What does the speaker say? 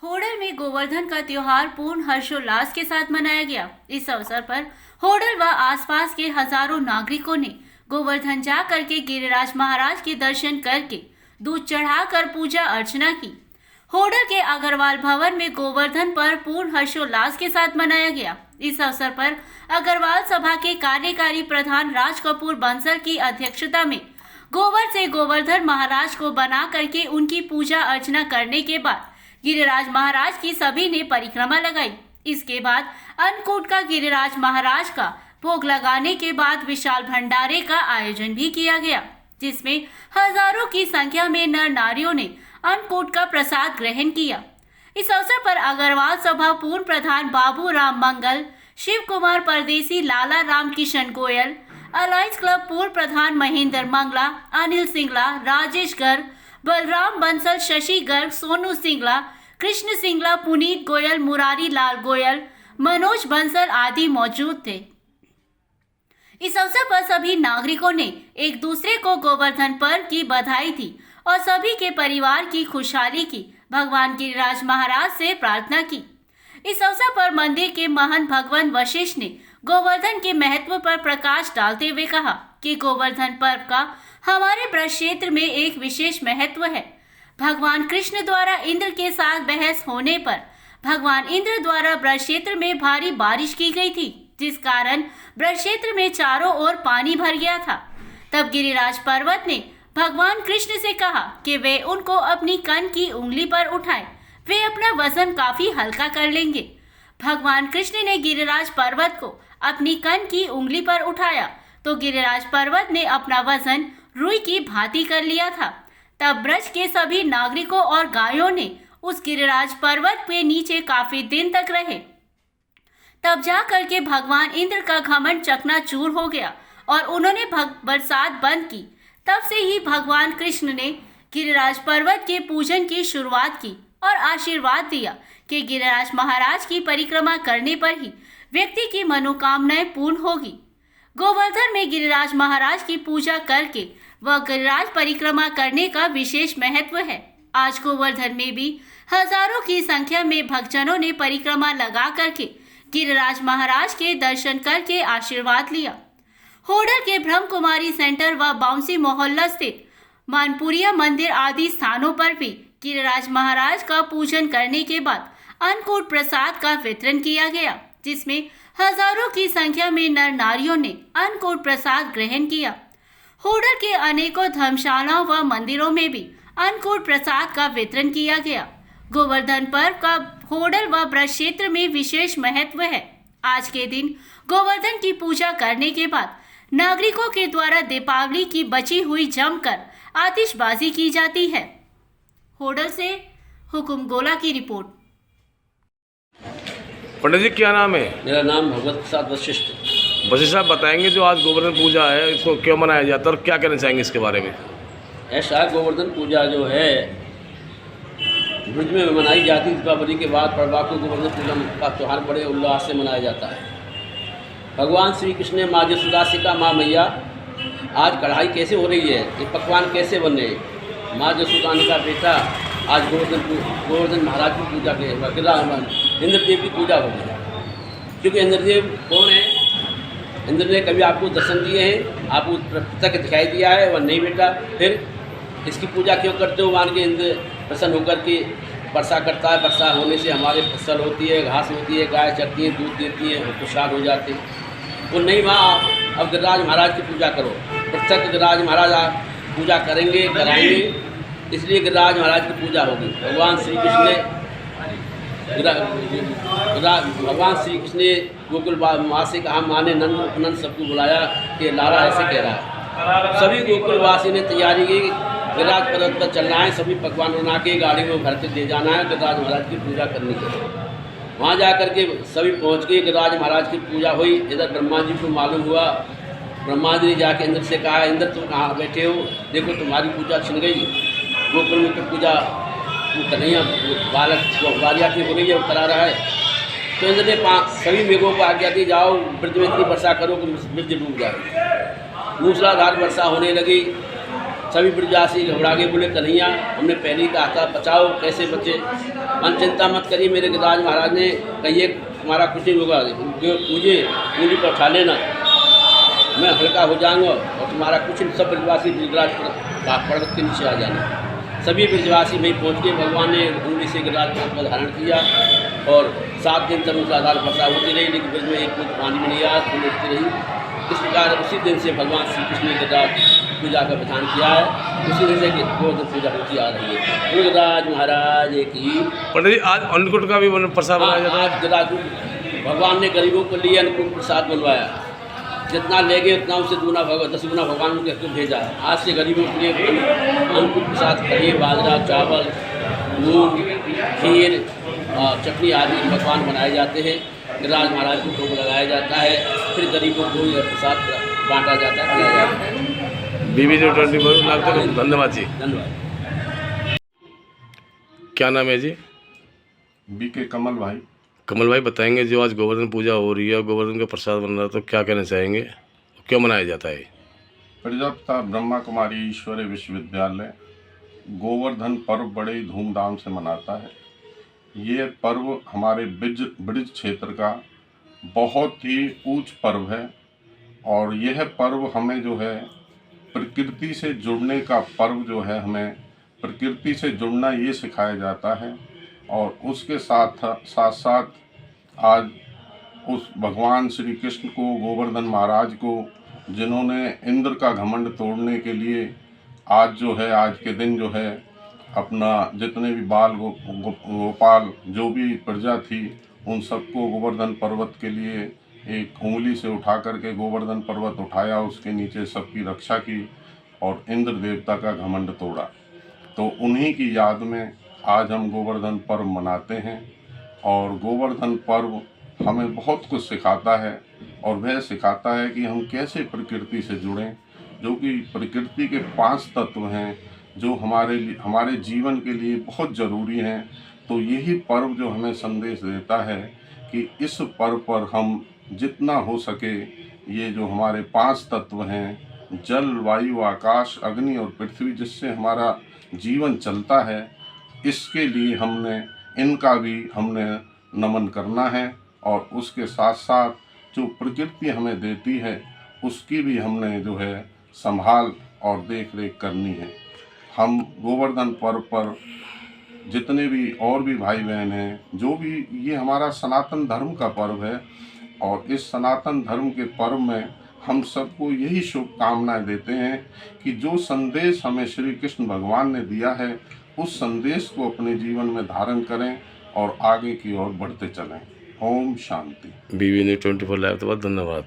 होडल में गोवर्धन का त्योहार पूर्ण हर्षोल्लास के साथ मनाया गया। इस अवसर पर होडल व आसपास के हजारों नागरिकों ने गोवर्धन जा करके गिरिराज महाराज के दर्शन करके दूध चढ़ाकर पूजा अर्चना की। होडल के अग्रवाल भवन में गोवर्धन पर पूर्ण हर्षोल्लास के साथ मनाया गया। इस अवसर पर अग्रवाल सभा के कार्यकारी प्रधान राज कपूर बंसल की अध्यक्षता में गोबर से गोवर्धन महाराज को बना करके उनकी पूजा अर्चना करने के बाद गिरिराज महाराज की सभी ने परिक्रमा लगाई। इसके बाद अन्नकूट का गिरिराज महाराज का भोग लगाने के बाद विशाल भंडारे का आयोजन भी किया गया, जिसमें हजारों की संख्या में नर नारियों ने अन्नकूट का प्रसाद ग्रहण किया। इस अवसर पर अग्रवाल सभा पूर्व प्रधान बाबू राम मंगल, शिव कुमार परदेसी, लाला राम किशन गोयल, अलायंस क्लब पूर्व प्रधान महेंद्र मंगला, अनिल सिंगला, राजेश गर्ग, बलराम बंसल, शशि गर्ग, सोनू सिंगला, कृष्ण सिंगला, पुनीत गोयल, मुरारी लाल गोयल, मनोज बंसल आदि मौजूद थे। इस अवसर पर सभी नागरिकों ने एक दूसरे को गोवर्धन पर्व की बधाई दी और सभी के परिवार की खुशहाली की भगवान गिरिराज महाराज से प्रार्थना की। इस अवसर पर मंदिर के महंत भगवान वशिष्ठ ने गोवर्धन के महत्व पर प्रकाश डालते हुए कहा कि गोवर्धन पर्व का हमारे ब्रज क्षेत्र में एक विशेष महत्व है। भगवान कृष्ण द्वारा इंद्र के साथ बहस होने पर भगवान इंद्र द्वारा ब्रज क्षेत्र में भारी बारिश की गई थी, जिस कारण ब्रज क्षेत्र में चारों ओर पानी भर गया था। तब गिरिराज पर्वत ने भगवान कृष्ण से कहा कि वे उनको अपनी कन की उंगली पर उठाएं, वे अपना वजन काफी हल्का कर लेंगे। भगवान कृष्ण ने गिरिराज पर्वत को अपनी कन की उंगली पर उठाया तो गिरिराज पर्वत ने अपना वजन रुई की भांति कर लिया था। तब ब्रज के सभी नागरिकों और गायों ने उस गिरिराज पर्वत के नीचे काफी दिन तक रहे। तब जा करके भगवान इंद्र का घमंड चकनाचूर हो गया और उन्होंने बरसात बंद की। तब से ही भगवान कृष्ण ने गिरिराज पर्वत के पूजन की शुरुआत की और आशीर्वाद दिया कि गिरिराज महाराज की परिक्रमा करने पर ही व्यक्ति की मनोकामनाएं पूर्ण होगी। गोवर्धन में गिरिराज महाराज की पूजा करके वह गिरिराज परिक्रमा करने का विशेष महत्व है। आज गोवर्धन में भी हजारों की संख्या में भक्तजनों ने परिक्रमा लगा करके गिरिराज महाराज के दर्शन करके आशीर्वाद लिया। होडल के ब्रह्म कुमारी सेंटर व बाउंसी मोहल्ला स्थित मानपुरिया मंदिर आदि स्थानों पर भी गिरिराज महाराज का पूजन करने के बाद अन्नकूट प्रसाद का वितरण किया गया, जिसमें हजारों की संख्या में नर नारियों ने अन्नकूट प्रसाद ग्रहण किया। होडल के अनेकों धर्मशालाओं व मंदिरों में भी अन्नकूट प्रसाद का वितरण किया गया। गोवर्धन पर्व का होडल व ब्रज क्षेत्र में विशेष महत्व है। आज के दिन गोवर्धन की पूजा करने के बाद नागरिकों के द्वारा दीपावली की बची हुई जमकर आतिशबाजी की जाती है। होडल से हुकुम गोला की रिपोर्ट। पंडित जी क्या नाम है? मेरा नाम भगवत प्रसाद वशिष्ठ। वशिष्ठ साहब बताएंगे जो आज गोवर्धन पूजा है इसको क्यों मनाया जाता है और क्या कहना चाहेंगे इसके बारे में? ऐसा है, गोवर्धन पूजा जो है ब्रज में मनाई जाती है। दीपावली के बाद पर्वा को गोवर्धन पूजा का त्यौहार बड़े उल्लास से मनाया जाता है। भगवान श्री कृष्ण ने माँ यशोदा से कहा, माँ मैया आज कढ़ाई कैसे हो रही है, ये पकवान कैसे बन रहे हैं? माँ यशोदा ने कहा, बेटा आज गोवर्धन महाराज की पूजा के इंद्रदेव की पूजा होगी। क्योंकि इंद्रदेव कौन है? इंद्र ने कभी आपको दर्शन दिए हैं, आपको प्रत्यक्ष दिखाई दिया है? वह नहीं बेटा, फिर इसकी पूजा क्यों करते हो? मान के इंद्र प्रसन्न होकर के वर्षा करता है, वर्षा होने से हमारे फसल होती है, घास होती है, गाय चरती है, दूध देती है, खुशहाल हो जाते हैं। वो नहीं, माँ अब गिरिराज महाराज की पूजा करो। प्रत्यक्ष गिरिराज महाराज आप पूजा करेंगे, कराएंगे, इसलिए गिरिराज महाराज की पूजा होगी। भगवान श्री कृष्ण ने गोकुल माँ से कहा, माँ ने नंद सबको बुलाया कि लाला ऐसे कह रहा है। सभी गोकुलवासी ने तैयारी की, गिरिराज पर्वत पर चलना है, सभी पकवान बना के गाड़ी में भर के दे जाना है, गिरिराज महाराज की पूजा करनी है। वहाँ जा कर के सभी पहुँच गए, गिरिराज महाराज की पूजा हुई। इधर ब्रह्मा जी को मालूम हुआ, ब्रह्मा जी ने जाके इंद्र से कहा, इंद्र तुम कहाँ बैठे हो? देखो तुम्हारी पूजा छिन गई, गोकुल में तो पूजा कन्हैया बालक वारिया की हो रही है, वो करा रहा है। तो इंद्र ने सभी मेघों को आज्ञा दी, जाओ ब्रज में इतनी वर्षा करो कि ब्रज डूब जाए। मूसलाधार वर्षा होने लगी। सभी ब्रजवासी घबरा के बोले, कन्हैया हमने पहले ही कहा था बचाओ, कैसे बचे। मन चिंता मत करिए, मेरे गिरिराज महाराज ने कहिए तुम्हारा कुछ नहीं होगा, जो पूजे पूरी पर उठा लेना, मैं हल्का हो जाऊंगा और तुम्हारा कुछ नहीं। सब ब्रजवासी गिरिराज पर्वत के नीचे आ जाना। सभी ब्रजवासी वहीं पहुँच के भगवान ने उंगली से गिरिराज पर्वत का धारण किया और 7 दिन तक मूसलाधार वर्षा होती रही, लेकिन ब्रज में एक बूंद पानी में नहीं आया, धूल उठती रही। इस प्रकार उसी दिन से भगवान श्री कृष्ण ने गिरिराज पूजा का विधान किया है। उसी दिन से गोवर्धन पूजा होती आ रही है। गिरिराज महाराज की। पंडित जी आज अन्नकूट का भी प्रसाद बनाया जाता है। आज गिरिराज भगवान ने गरीबों के लिए अन्नकूट प्रसाद बनवाया, जितना ले गए उतना उससे 10 गुना भगवान ने कहकर भेजा है। आज से गरीबों के लिए अन्नकूट प्रसाद खरीद, बाजरा, चावल, मूंग, खीर, चटनी आदि भगवान बनाए जाते हैं। गिरिराज महाराज को भोग लगाया जाता है, फिर गरीबों को यह प्रसाद बांटा जाता है, खिलाया जाता है। BBJ 24 लाख तक धन्यवाद जी। धन्यवाद। क्या नाम है जी? BK कमल भाई। कमल भाई बताएंगे, जो आज गोवर्धन पूजा हो रही है, गोवर्धन का प्रसाद बन रहा है, तो क्या कहना चाहेंगे, क्यों मनाया जाता है? प्रजापिता ब्रह्मा कुमारी ईश्वरीय विश्वविद्यालय गोवर्धन पर्व बड़े ही धूमधाम से मनाता है। ये पर्व हमारे ब्रिज क्षेत्र का बहुत ही ऊंच पर्व है और यह पर्व हमें जो है प्रकृति से जुड़ने का पर्व जो है, हमें प्रकृति से जुड़ना ये सिखाया जाता है। और उसके साथ साथ आज उस भगवान श्री कृष्ण को, गोवर्धन महाराज को, जिन्होंने इंद्र का घमंड तोड़ने के लिए आज जो है, आज के दिन जो है अपना जितने भी बाल गोपाल जो भी प्रजा थी उन सबको गोवर्धन पर्वत के लिए एक उंगली से उठा करके गोवर्धन पर्वत उठाया, उसके नीचे सबकी रक्षा की और इंद्र देवता का घमंड तोड़ा। तो उन्हीं की याद में आज हम गोवर्धन पर्व मनाते हैं और गोवर्धन पर्व हमें बहुत कुछ सिखाता है और वह सिखाता है कि हम कैसे प्रकृति से जुड़ें, जो कि प्रकृति के 5 तत्व हैं जो हमारे जीवन के लिए बहुत ज़रूरी हैं। तो यही पर्व जो हमें संदेश देता है कि इस पर्व पर हम जितना हो सके ये जो हमारे 5 तत्व हैं, जल, वायु, आकाश, अग्नि और पृथ्वी, जिससे हमारा जीवन चलता है, इसके लिए इनका भी हमने नमन करना है और उसके साथ साथ जो प्रकृति हमें देती है उसकी भी हमने जो है संभाल और देख रेख करनी है। हम गोवर्धन पर्व पर जितने भी और भी भाई बहन हैं, जो भी, ये हमारा सनातन धर्म का पर्व है और इस सनातन धर्म के पर्व में हम सबको यही शुभकामनाएं देते हैं कि जो संदेश हमें श्री कृष्ण भगवान ने दिया है उस संदेश को अपने जीवन में धारण करें और आगे की ओर बढ़ते चलें। ओम शांति। BBJ 24 लाइव तो बहुत धन्यवाद।